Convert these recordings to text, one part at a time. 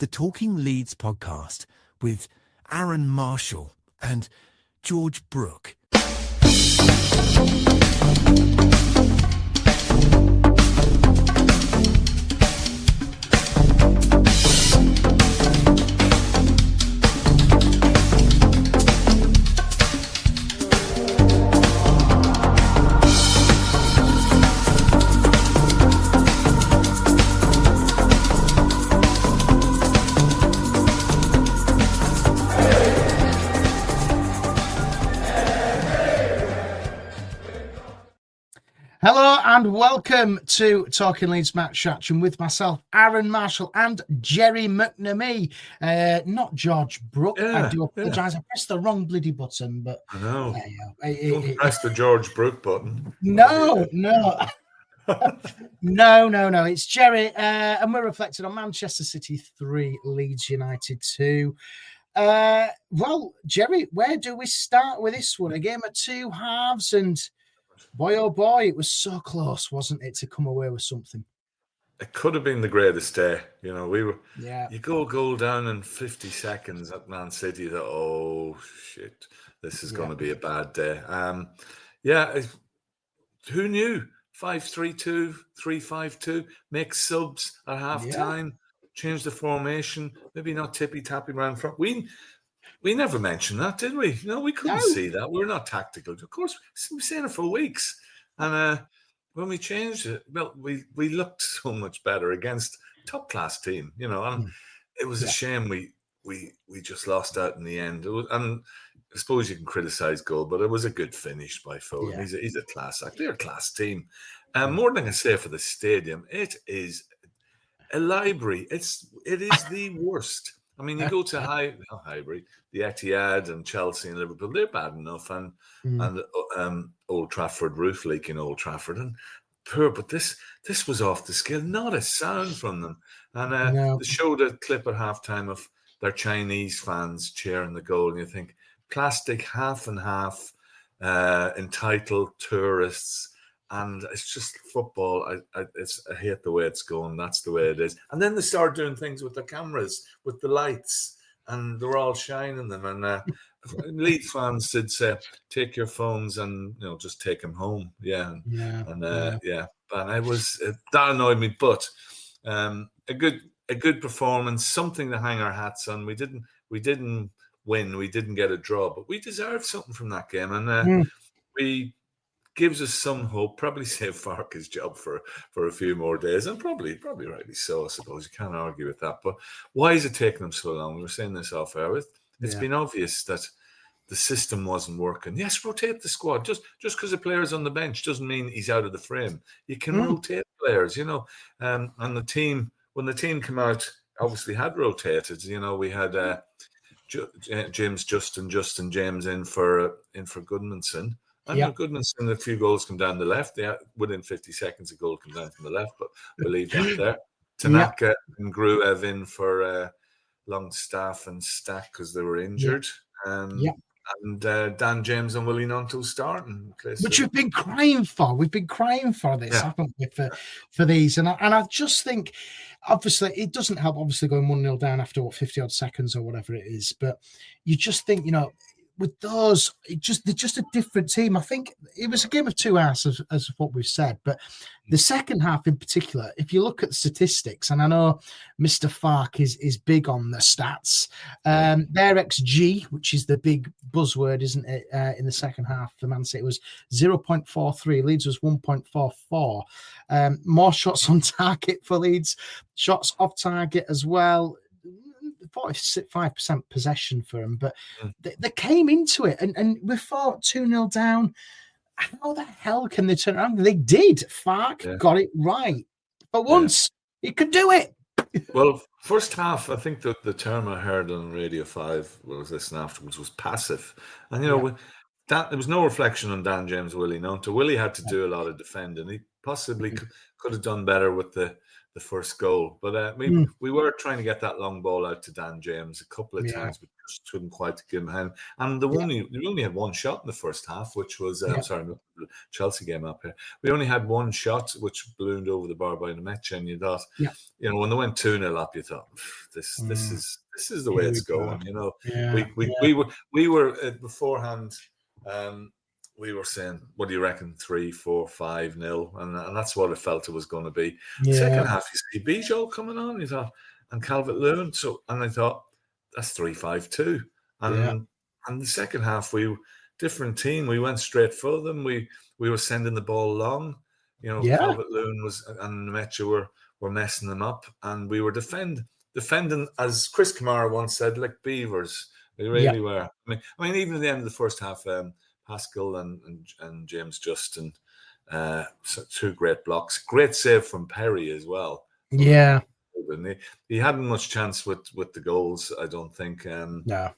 the Talking Leeds podcast with Aaron Marshall and George Brooke. Hello and welcome to Talking Leeds Match Action with myself, Arron Marshall and Gerry McNamee. Not George Brooke. I do apologise. I pressed the wrong bloody button, but I know. Don't press the George Brooke button. No. It's Gerry, and we're reflecting on Manchester City 3, Leeds United 2. Well, Gerry, where do we start with this one? A game of two halves, and boy, oh boy, it was so close, wasn't it, to come away with something? It could have been the greatest day. You know, Yeah. You go goal down in 50 seconds at Man City. That, oh shit, this is going to be a bad day. Who knew? 5-3-2, 3-5-2, make subs at half time, change the formation, maybe not tippy tappy around front. We never mentioned that, did we? No, we couldn't see that. We're not tactical. Of course, we've been saying it for weeks. And when we changed it, well, we looked so much better against top-class team, you know. And it was a shame we just lost out in the end. And I suppose you can criticise goal, but it was a good finish by Foden. Yeah. He's a class act. They're a class team. More than I can say for the stadium, it is a library. It is the worst. I mean, you go to Highbury, the Etihad and Chelsea and Liverpool, they're bad enough, and Old Trafford, roof leak in Old Trafford, and poor. But this was off the scale. Not a sound from them. And they showed a clip at halftime of their Chinese fans cheering the goal, and you think plastic half and half, entitled tourists. And it's just football. I hate the way it's going. That's the way it is. And then they start doing things with the cameras, with the lights, and they're all shining them. And Leeds fans did say, "Take your phones and just take them home." And it was that annoyed me. But a good performance, something to hang our hats on. We didn't win. We didn't get a draw, but we deserved something from that game, and we. Gives us some hope. Probably save Farke's job for a few more days, and probably rightly so. I suppose you can't argue with that. But why is it taking them so long? We were saying this off air. It's been obvious that the system wasn't working. Yes, rotate the squad. Just because a player's on the bench doesn't mean he's out of the frame. You can rotate players, and the team, when the team came out, obviously had rotated. We had Justin James in for Goodmanson. Goodmanson, a few goals come down the left. Within 50 seconds, a goal come down from the left, but we'll leave that there. Tanaka and Gruev in for Longstaff and Stack because they were injured. And Dan James and Willie Nonto starting. Which we've been crying for. We've been crying for this, haven't we, for these? And I just think, obviously, it doesn't help, obviously, going 1-0 down after, 50-odd seconds or whatever it is. But you just think, with those, they're just a different team. I think it was a game of two halves, as what we've said. But the second half in particular, if you look at the statistics, and I know Mr. Farke is big on the stats, their XG, which is the big buzzword, isn't it, in the second half for Man City, was 0.43. Leeds was 1.44. More shots on target for Leeds, shots off target as well. 45% possession for them, but they came into it and we fought 2-0 down. How the hell can they turn around? They did. Farke got it right. For once, he could do it. Well, first half, I think the term I heard on Radio 5, when I was listening afterwards, was passive. And, there was no reflection on Dan James, Willie Nonto. Willie had to do a lot of defending. He possibly could have done better with the first goal. But we were trying to get that long ball out to Dan James a couple of times, but just couldn't quite give him a hand. And we only had one shot in the first half, which was sorry, Chelsea game up here. We only had one shot, which ballooned over the bar by Nemecha, and you thought, when they went 2-0 up, you thought this is the way it's going. We were beforehand. We were saying, what do you reckon? 3, 4, 5-0, and that's what it felt it was going to be. Second half, you see Bijol coming on, you thought, and Calvert-Lewin. And I thought that's 3-5-2. And the second half, we different team. We went straight for them. We were sending the ball long. Calvert-Lewin and Nemecha were messing them up, and we were defending, as Chris Kamara once said, like beavers. We really were. I mean, even at the end of the first half. Pascal and James Justin, two great blocks. Great save from Perry as well. Yeah. He hadn't much chance with the goals, I don't think. No.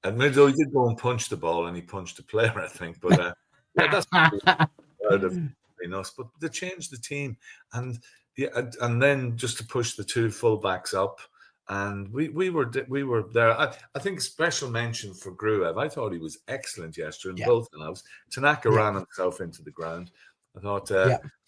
And though he did go and punch the ball, and he punched the player, I think. But that's part of us. But they changed the team. And then just to push the two full-backs up. And we were there. I think special mention for Gruev. I thought he was excellent yesterday in both halves. Tanaka ran himself into the ground. I thought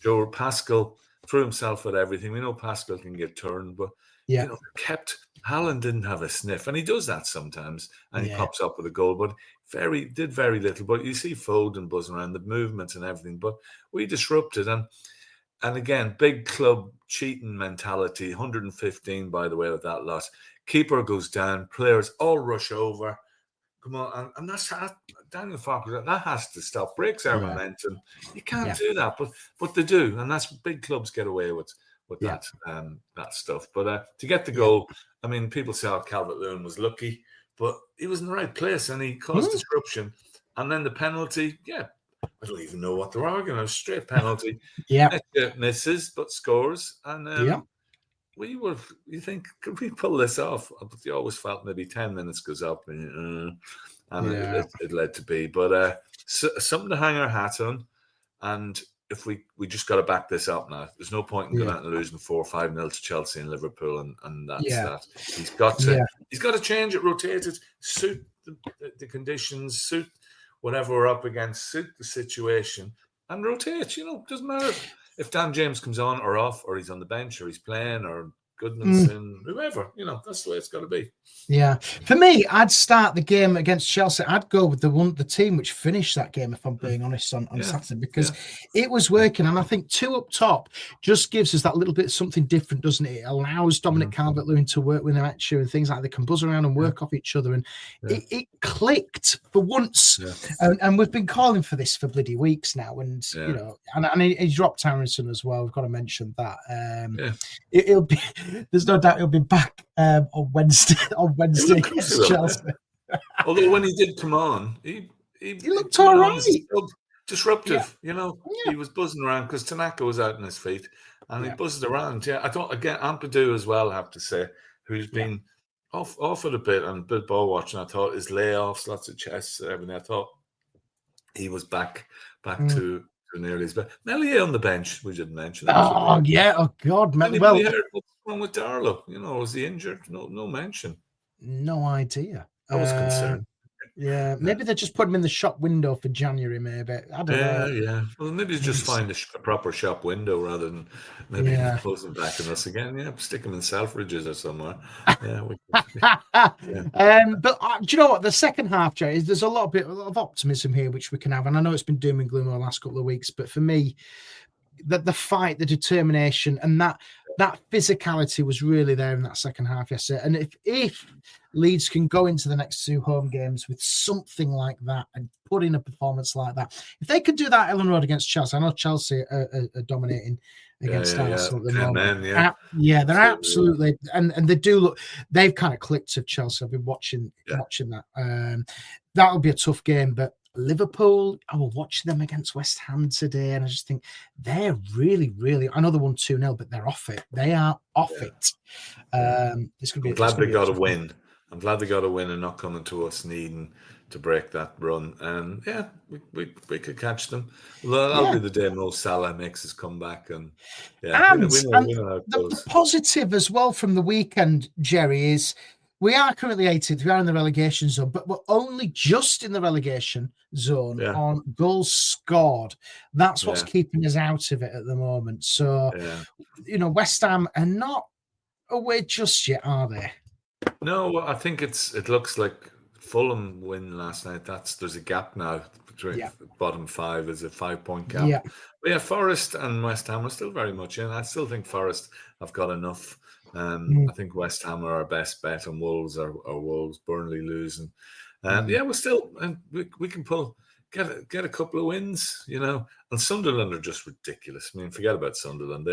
Joe Pascal threw himself at everything. We know Pascal can get turned, but Haaland didn't have a sniff, and he does that sometimes, and he pops up with a goal, but did very little. But you see Foden buzzing around, the movements and everything. But we disrupted, and again, big club cheating mentality. 115, by the way, with that lot. Keeper goes down. Players all rush over. Come on, and that's Daniel Farker. That has to stop. Breaks our momentum. You can't do that, but they do, and that's big clubs get away with that stuff. But to get the goal, I mean, people say Calvert-Lewin was lucky, but he was in the right place and he caused disruption. And then the penalty, I don't even know what they're arguing. A straight penalty. Misses, but scores. And you think, could we pull this off? But you always felt maybe 10 minutes goes up and it led to be. But something to hang our hat on. And if we just got to back this up now, there's no point in going out and losing 4 or 5-0 to Chelsea and Liverpool. And that's that. He's got to change it, rotate it, suit the conditions, suit whatever we're up against, suit the situation, and rotate. Doesn't matter if Dan James comes on or off, or he's on the bench, or he's playing, or Goodmanson, whoever. That's the way it's got to be. Yeah. For me, I'd start the game against Chelsea. I'd go with the team which finished that game, if I'm being honest, on Saturday, because it was working. And I think 2 up top just gives us that little bit of something different, doesn't it? It allows Dominic Calvert-Lewin to work with Nemecha and things like that. They can buzz around and work off each other. And it clicked for once. Yeah. And we've been calling for this for bloody weeks now. And, and he dropped Harrison as well. We've got to mention that. It'll be... There's no doubt he'll be back on Wednesday against Chelsea. Although when he did come on, he looked all right. Disruptive, He was buzzing around because Tanaka was out on his feet, and he buzzed around. Yeah, I thought again Ampadu as well. I have to say, who's been off it a bit and bit ball watching. I thought his layoffs, lots of chests, everything. I thought he was back to. Nearly his best. Meslier on the bench, we didn't mention. Oh God, man. Well, what's wrong with Darlow? Was he injured? No mention. No idea. I was concerned. Yeah, maybe they're just putting him in the shop window for January. Maybe I don't know. Yeah. Well, maybe just find a proper shop window rather than maybe closing back on us again. Yeah, stick him in Selfridges or somewhere. But do you know what? The second half, Jay, there's a lot of optimism here which we can have, and I know it's been doom and gloom over the last couple of weeks, but for me, the fight, the determination, and that physicality was really there in that second half yesterday. And if Leeds can go into the next 2 home games with something like that and put in a performance like that, if they could do that Ellen Road against Chelsea, I know Chelsea are dominating against Arsenal at the moment. They're absolutely, and they do look, they've kind of clicked to Chelsea. I've been watching that. That'll be a tough game, but Liverpool, I will watch them against West Ham today, and I just think they're really, really. I know they won 2-0, but they're off it. They are off it. It's going to be. Glad they got a win. I'm glad they got a win and not coming to us needing to break that run. And we could catch them. Well, that'll be the day Mo Salah makes his comeback. And we know how it the goes. positive as well from the weekend, Gerry, is we are currently 18th. We are in the relegation zone, but we're only just in the relegation zone on goals scored. That's what's keeping us out of it at the moment. So, West Ham are not away just yet, are they? No, I think it looks like Fulham win last night. There's a gap now between bottom 5 is a 5-point gap. Yeah. But Forest and West Ham are still very much in. I still think Forest have got enough. I think West Ham are our best bet, and Wolves are Wolves. Burnley losing. We're still, and we can get a couple of wins, And Sunderland are just ridiculous. I mean, forget about Sunderland.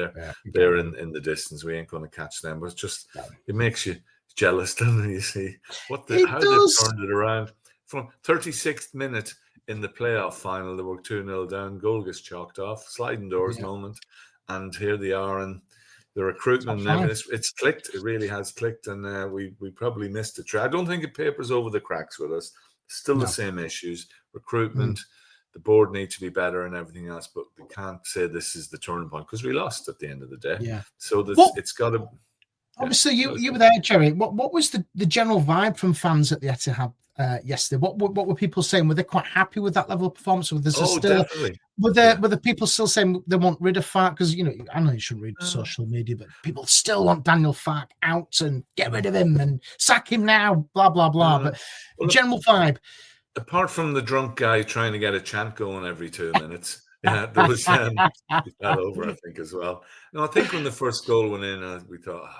They're in the distance. We ain't going to catch them. But it's just it makes you jealous, doesn't it? You see how they've turned it around from 36th minute in the playoff final. They were 2-0 down. Goal gets chalked off. Sliding doors moment, and here they are. And the recruitment, it's clicked. It really has clicked, and we probably missed it. I don't think it papers over the cracks with us. Still the same issues. Recruitment, the board needs to be better, and everything else. But we can't say this is the turning point because we lost at the end of the day. Yeah. So it's got to. Obviously, you were there, Gerry. What was the general vibe from fans at the Etihad yesterday? What were people saying? Were they quite happy with that level of performance? Definitely. Were the people still saying they want rid of Farke? Because I know you shouldn't read social media, but people still want Daniel Farke out and get rid of him and sack him now. Blah blah blah. But general vibe. Apart from the drunk guy trying to get a chant going every 2 minutes. There was that over, I think, as well. No, I think when the first goal went in, we thought,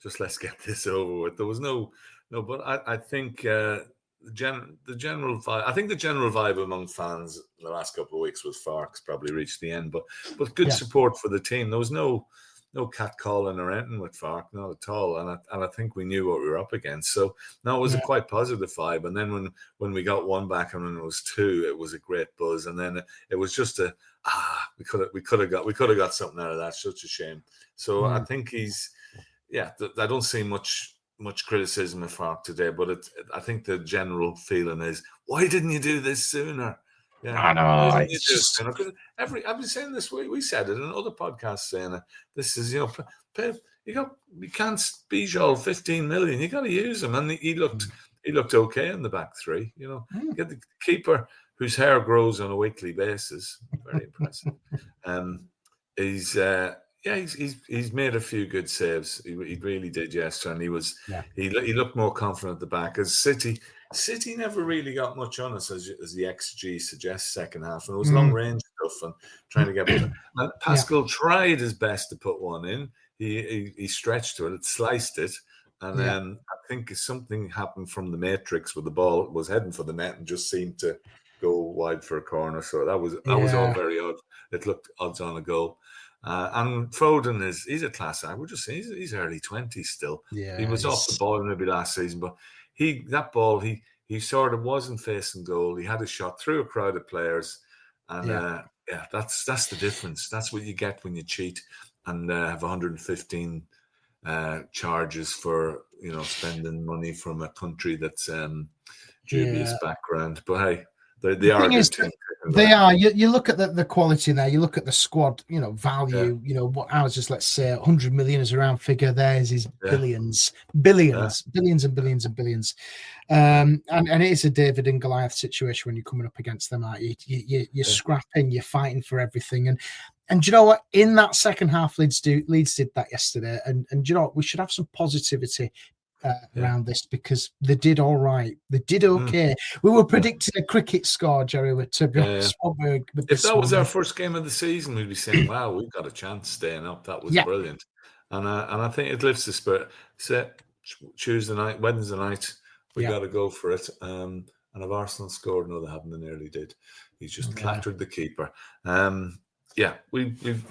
just let's get this over with. There was no, but I think the general vibe. I think the general vibe among fans the last couple of weeks was Farke's probably reached the end, but good support for the team. There was no catcalling or anything with Farke, not at all. And I think we knew what we were up against. So no, it was a quite positive vibe. And then when we got one back and when it was 2, it was a great buzz. And then it was just we could have got something out of that. Such a shame. So I think I don't see much criticism of Farke today, but I think the general feeling is, why didn't you do this sooner? Yeah, I know. I've been saying this. We said it in other podcasts, saying this is you can't Bijol 15 million. You got to use him, and he looked okay in the back 3. Get the keeper whose hair grows on a weekly basis. Very impressive. He's made a few good saves. He really did yesterday, and he looked more confident at the back. As City never really got much on us, as the XG suggests, second half, and it was long range stuff and trying to get. And Pascal tried his best to put one in. He stretched to it, sliced it, and then I think something happened from the matrix where the ball was heading for the net and just seemed to go wide for a corner. So that was all very odd. It looked odds on a goal. And Foden he's a class act. We're just saying he's early 20s still. Yeah, he was off the ball maybe last season, but he sort of wasn't facing goal. He had a shot through a crowd of players, and that's the difference. That's what you get when you cheat and have 115 charges for spending money from a country that's dubious background. But hey. They are a good team. They are. You look at the quality there. You look at the squad. Value. What ours is. Let's say 100 million is a round figure. Theirs is billions, and billions and billions. And it is a David and Goliath situation when you're coming up against them. Aren't you? You're scrapping. You're fighting for everything. And you know what? In that second half, Leeds did that yesterday. And you know what? We should have some positivity around this, because they did all right. They did okay. We were predicting a cricket score, Gerry, to be honest. If that was our first game of the season, we'd be saying, wow, we've got a chance staying up. That was brilliant. And I think it lifts the spirit. So Tuesday night, Wednesday night, we got to go for it. And if Arsenal scored, no, they haven't, they nearly did. He's just clattered the keeper. We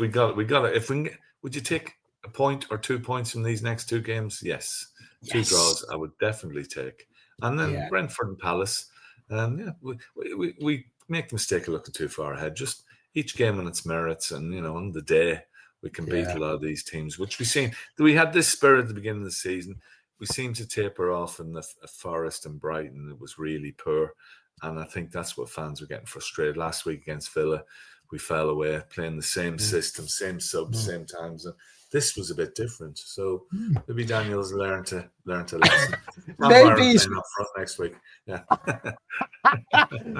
got it. If we would you take a point or 2 points from these next 2 games? Yes. 2 draws I would definitely take. And then Brentford and Palace. We make the mistake of looking too far ahead. Just each game on its merits, and on the day we can beat a lot of these teams, which we've seen. We had this spirit at the beginning of the season. we seemed to taper off in the Forest and Brighton. It was really poor. And I think that's what fans were getting frustrated. Last week against Villa, we fell away playing the same system, same subs, same times. And this was a bit different. So maybe Daniel's learned a lesson. Maybe he's playing up front next week. Yeah.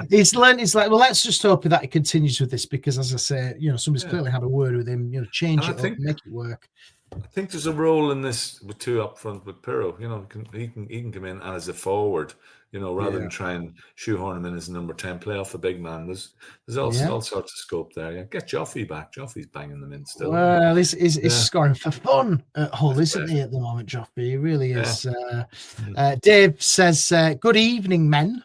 He's learned. He's like, well, let's just hope that he continues with this because, as I say, somebody's clearly had a word with him. Change it up, make it work. I think there's a role in this with two up front with Pirro. He can come in as a forward. Rather than try and shoehorn him in as a number 10, play off the big man. There's all sorts of scope there. Yeah, get Joffrey back. Joffrey's banging them in still. Well, he's scoring for fun at Hull, isn't he? At the moment, Joffrey, he really is. Dave says, "Good evening, men.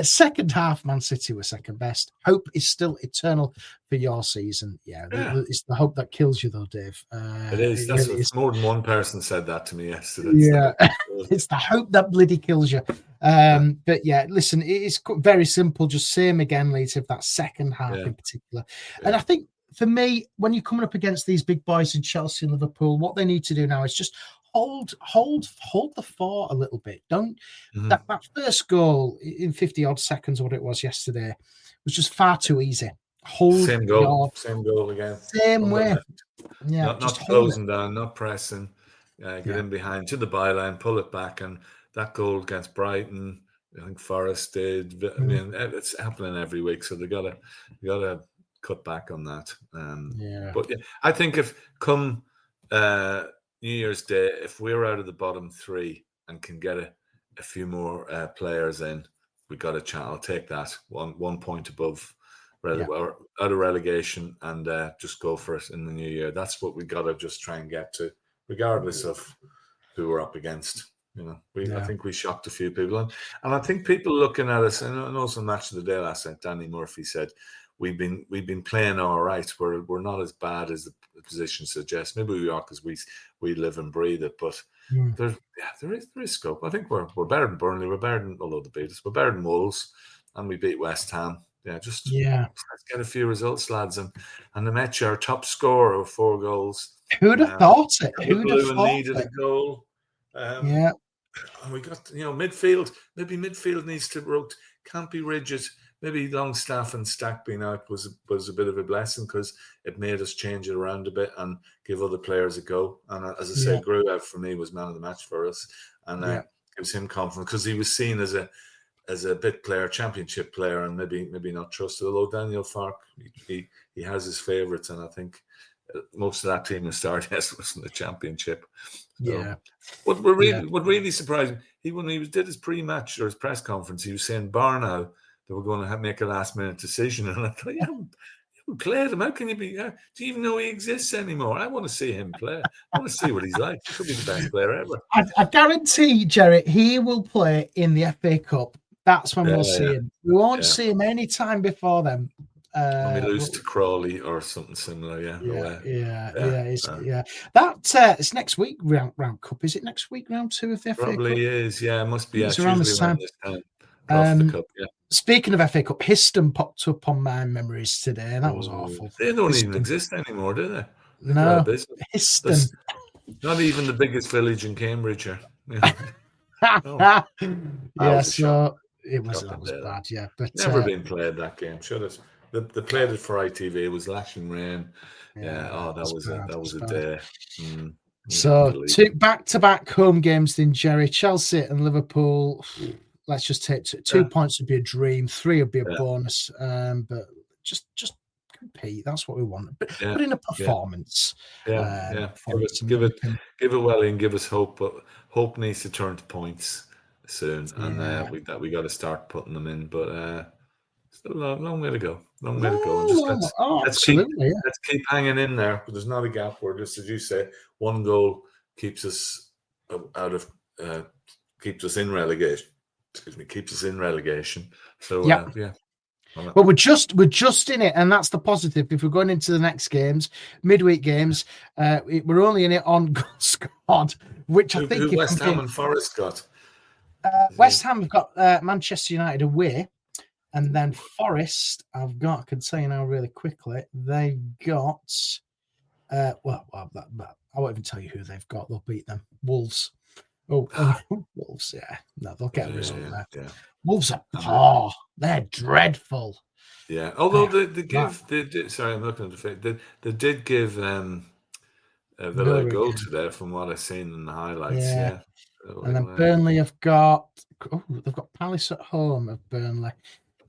Second half, Man City were second best. Hope is still eternal for your season." Yeah. It's the hope that kills you, though, Dave. It is. More than one person said that to me yesterday. Yeah, it's the hope that bloody kills you. But yeah, listen, it's very simple. Just same again, Leeds, if that second half in particular. And I think for me, when you're coming up against these big boys in Chelsea and Liverpool, what they need to do now is just hold the fort a little bit. Don't that first goal in 50 odd seconds, what it was yesterday, was just far too easy. Same goal again. Same way. Yeah, not closing down, not pressing. Get in behind to the byline, pull it back, and that goal against Brighton, I think Forest did. I mean, it's happening every week, so they gotta cut back on that. But I think if come New Year's Day, if we're out of the bottom three and can get a few more players in, we got a chance. I'll take that 1 point above out of relegation and just go for it in the new year. That's what we got to just try and get to, regardless of who we're up against. I think we shocked a few people, and I think people looking at us. And also Match of the Day last night, Danny Murphy said we've been playing all right. We're not as bad as the position suggests. Maybe we are because we live and breathe it, but there is scope. I think we're better than Burnley. We're better than, although they beat us, we're better than Wolves, and we beat West Ham. Let's get a few results, lads, and the match our top scorer of 4 goals. Who'd have thought it? Who'd have thought needed a goal. And we got midfield. Maybe midfield needs to can't be rigid. Maybe Longstaff and Stack being out was a bit of a blessing because it made us change it around a bit and give other players a go. And as I said, Grew out for me was man of the match for us, and gives him confidence because he was seen as a bit player, championship player, and maybe not trusted. Although Daniel Farke, he has his favourites, and I think most of that team that started was in the championship. So, what really surprised me, when he did his pre-match or his press conference, he was saying Barnow they were going to make a last-minute decision, and I thought, you haven't played him. How can you be? Do you even know he exists anymore? I want to see him play. I want to see what he's like. He could be the best player ever. I guarantee, Gerry, he will play in the FA Cup. That's when we'll see him. We won't see him any time before then. When we lose to Crawley or something similar, It's next week round cup. Is it next week round 2 of the FA Cup? Probably is. Yeah, it must be. It's around this time. The cup, Speaking of FA Cup, Histon popped up on my memories today, and that was awful. They don't even exist anymore, do they? No, Histon. Not even the biggest village in Cambridgeshire. That was bad. Yeah, but never been played that game. Should have. They played it for ITV. It was lashing rain. That was a day. So 2 back-to-back home games then, Gerry. Chelsea and Liverpool. Let's just take 2 points would be a dream. 3 would be a bonus. But just compete. That's what we want. But put in a performance. Give it well and give us hope. But hope needs to turn to points soon, and we got to start putting them in. But still a long way to go. Let's keep hanging in there. But there's not a gap where, just as you say, 1 goal keeps us keeps us in relegation. Keeps us in relegation. So Well, we're just in it, and that's the positive. If we're going into the next games, midweek games, we're only in it on goal scored, which I think West Ham and Forest got. West Ham have got Manchester United away, and then Forest I can tell you now really quickly. They've got I won't even tell you who they've got. They'll beat them. Wolves. Oh, Wolves, yeah. No, they'll get a result there. Yeah. Wolves are poor. They're dreadful. Yeah. Although sorry, I'm looking at the face. They did give Villa a goal today, from what I've seen in the highlights. Yeah. And then Burnley have got they've got Palace at home of Burnley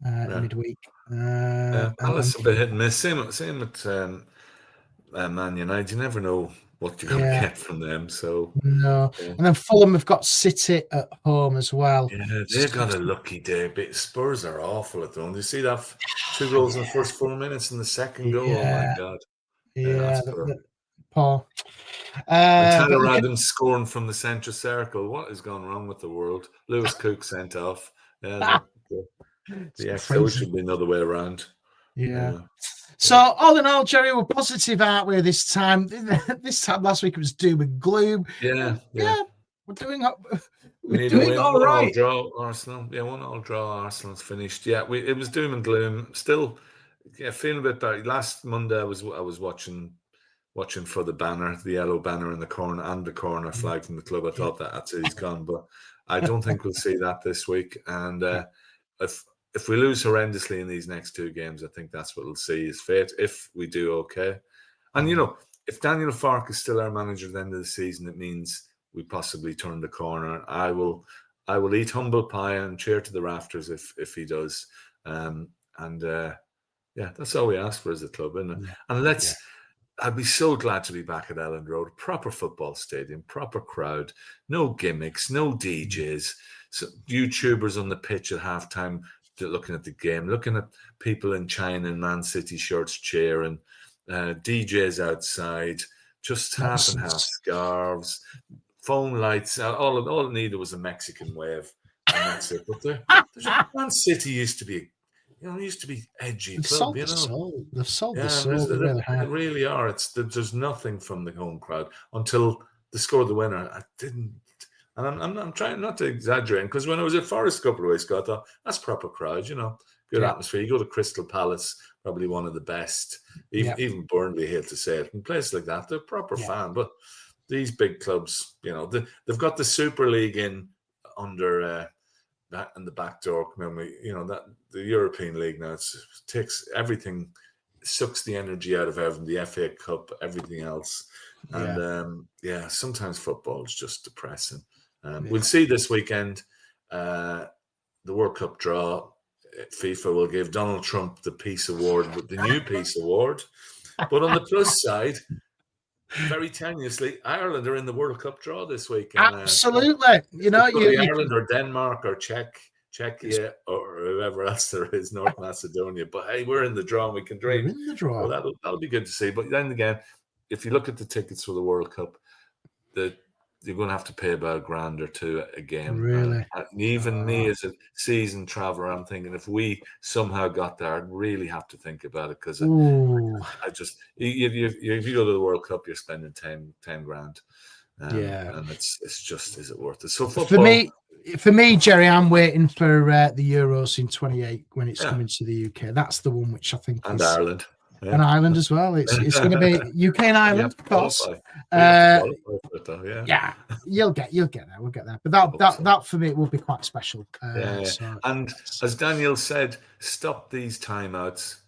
midweek. Palace a bit hit and miss. Same at Man United. You never know what you're going to get from them. So no, and then Fulham have got City at home as well. Yeah, they got a lucky day. But Spurs are awful at the moment. You see that 2 goals in the first 4 minutes and the second goal. Oh my god! Yeah, Paul. Tyler Radden scoring from the centre circle. What has gone wrong with the world? Lewis Cook sent off. Yeah, the XO should be another way around. Yeah. So all in all, Gerry, we're positive, aren't we? This time last week it was doom and gloom. Yeah. We're doing all right. Draw Arsenal. Yeah, 1-1 draw. Arsenal's finished. Yeah, it was doom and gloom. Still, feeling a bit better. Last Monday I was watching for the banner, the yellow banner in the corner, and the corner flag from the club. I thought that's it, he's gone, but I don't think we'll see that this week. And if we lose horrendously in these next 2 games, I think that's what we'll see is fate. If we do okay, and if Daniel Farke is still our manager at the end of the season, it means we possibly turn the corner. I will eat humble pie and cheer to the rafters if he does. That's all we ask for as a club, isn't it? Yeah. And I'd be so glad to be back at Elland Road, proper football stadium, proper crowd, no gimmicks, no DJs, so YouTubers on the pitch at halftime looking at the game, looking at people in China and Man City shirts cheering, DJs outside, just half and half scarves, phone lights. All it needed was a Mexican wave, and that's it. But Man City used to be edgy club. They've sold the soul. They really are. There's nothing from the home crowd until they scored the winner. I didn't, and I'm trying not to exaggerate, because when I was at Forest a couple of weeks ago, I thought that's proper crowd. Good atmosphere. You go to Crystal Palace, probably one of the best. Even Burnley, I hate to say it, in places like that, they're proper fan. But these big clubs, they've got the Super League in under. That in the back door. That the European League now takes everything, sucks the energy out of everything. The FA Cup, everything else, and sometimes football is just depressing. We'll see this weekend. The World Cup draw. FIFA will give Donald Trump the Peace Award, the new Peace Award. But on the plus side, very tenuously, Ireland are in the World Cup draw this week. Absolutely. Ireland or Denmark or Czechia or whoever else there is, North Macedonia. But hey, we're in the draw and we can dream. We're in the draw. Well, that'll be good to see. But then again, if you look at the tickets for the World Cup, you're going to have to pay about $1,000 or $2 a game. Really? Even me as a seasoned traveller, I'm thinking if we somehow got there, I'd really have to think about it, because I just if you go to the World Cup, you're spending 10 grand. And it's just, is it worth it? So football, for me, Gerry, I'm waiting for the Euros in 28 when it's coming to the UK. That's the one which I think and Ireland. Yeah. And Ireland as well. It's going to be UK and Ireland, of course. You'll get there. We'll get there. But that for me will be quite special. And as Daniel said, stop these timeouts.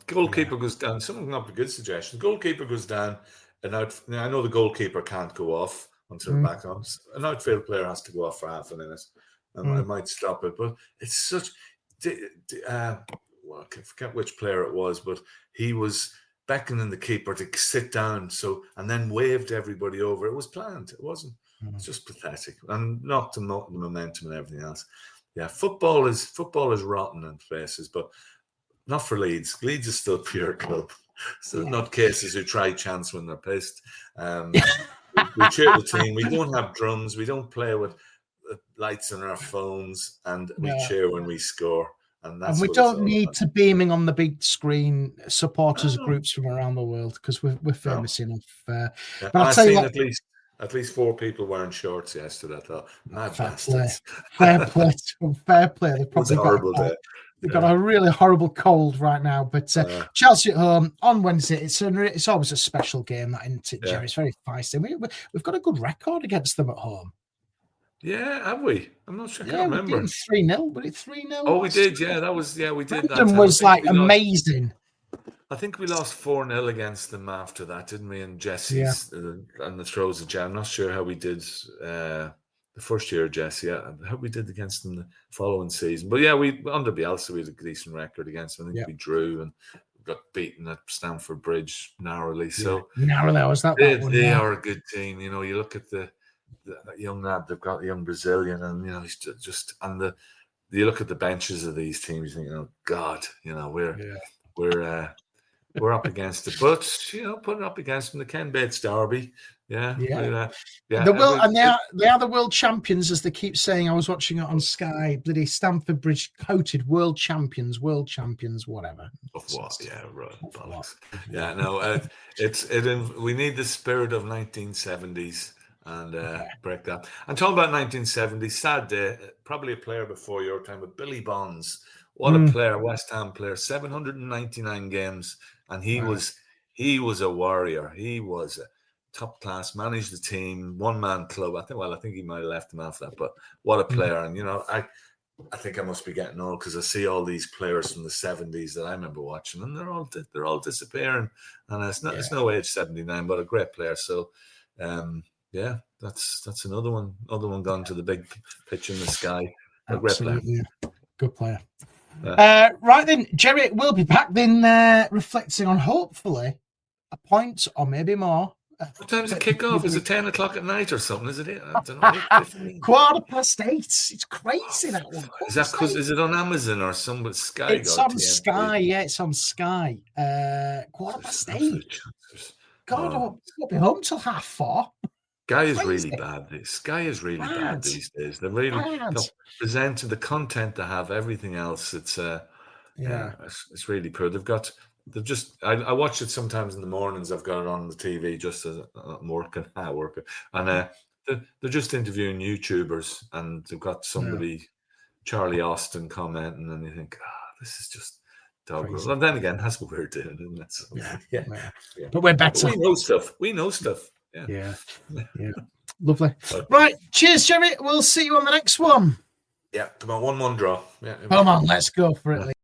Goalkeeper goes down. Someone come up with a good suggestion. Goalkeeper goes down, and I know the goalkeeper can't go off until the back on. An outfield player has to go off for half a minute, and I might stop it. But it's such. I can forget which player it was, but he was beckoning the keeper to sit down, and then waved everybody over. It was planned. It wasn't. It's just pathetic, and knocked the momentum and everything else. Yeah, football is rotten in places, but not for Leeds. Leeds is still a pure club. Still not cases who try chance when they're pissed. We cheer the team. We don't have drums. We don't play with lights on our phones, and we cheer when we score. And we don't need to beaming on the big screen supporters groups from around the world, because we're famous enough. But I've seen at least 4 people wearing shorts yesterday. I thought, fair play. They've probably got a really horrible cold right now. But Chelsea at home on Wednesday. It's always a special game, that, isn't it, Gerry? It's very feisty. We've got a good record against them at home. Yeah, have we? I'm not sure. I Yeah, can't we beat remember. them 3-0. Was it 3-0? Oh, we did. Yeah, that was. Yeah, we did that. Brandon Time. was like amazing. I think we lost 4-0 against them after that, didn't we? And Jesse's and the throws of Jam. I'm not sure how we did the first year of Jesse. I hope we did against them the following season. But yeah, we under Bielsa we had a decent record against them. I think we drew and got beaten at Stamford Bridge narrowly. So narrowly, was that one? They are a good team. You know, you look at that young lad they've got, the young Brazilian, and you know he's just and you look at the benches of these teams. You think, oh God, you know we're up against it, but you know, putting up against them, the Ken Bates Derby, they are the world champions, as they keep saying. I was watching it on Sky. Bloody Stamford Bridge coated world champions, whatever. Of what? Yeah, right. Bollocks. Yeah, no, we need the spirit of 1970s and break that. And talking about 1970s, sad day. Probably a player before your time, but Billy Bonds. What a player, West Ham player, 799 games. And he was a warrior. He was a top class, managed the team, one-man club. I think he might have left him after that, but what a player. And, you know, I think I must be getting old because I see all these players from the 70s that I remember watching, and they're all disappearing. And it's no age 79, but a great player. So, that's another one gone to the big pitch in the sky. A great player. Good player. Right then, Gerry will be back then, reflecting on hopefully a point or maybe more. What time does it kick off? Is it 10 o'clock at night or something? Is it? I don't know. 8:15. 8:15. It's crazy that one. Is that because is it on Amazon or some with Sky? It's on Sky. Yeah, it's on Sky. 8:15. God, I won't be home till 4:30. Sky is really bad. Sky is really bad these days. They're really presenting the content they have, everything else. It's it's really poor. I watch it sometimes in the mornings. I've got it on the TV just as I'm working, and they're just interviewing YouTubers, and they've got somebody, Charlie Austin, commenting, and you think, this is just dog. Well, then again, that's what we're doing, isn't it? So, yeah. But we're better. We know stuff. Yeah. Lovely. Right. Cheers, Gerry. We'll see you on the next one. Yeah. Come on, 1-1 draw. Yeah. Come on, let's go for it.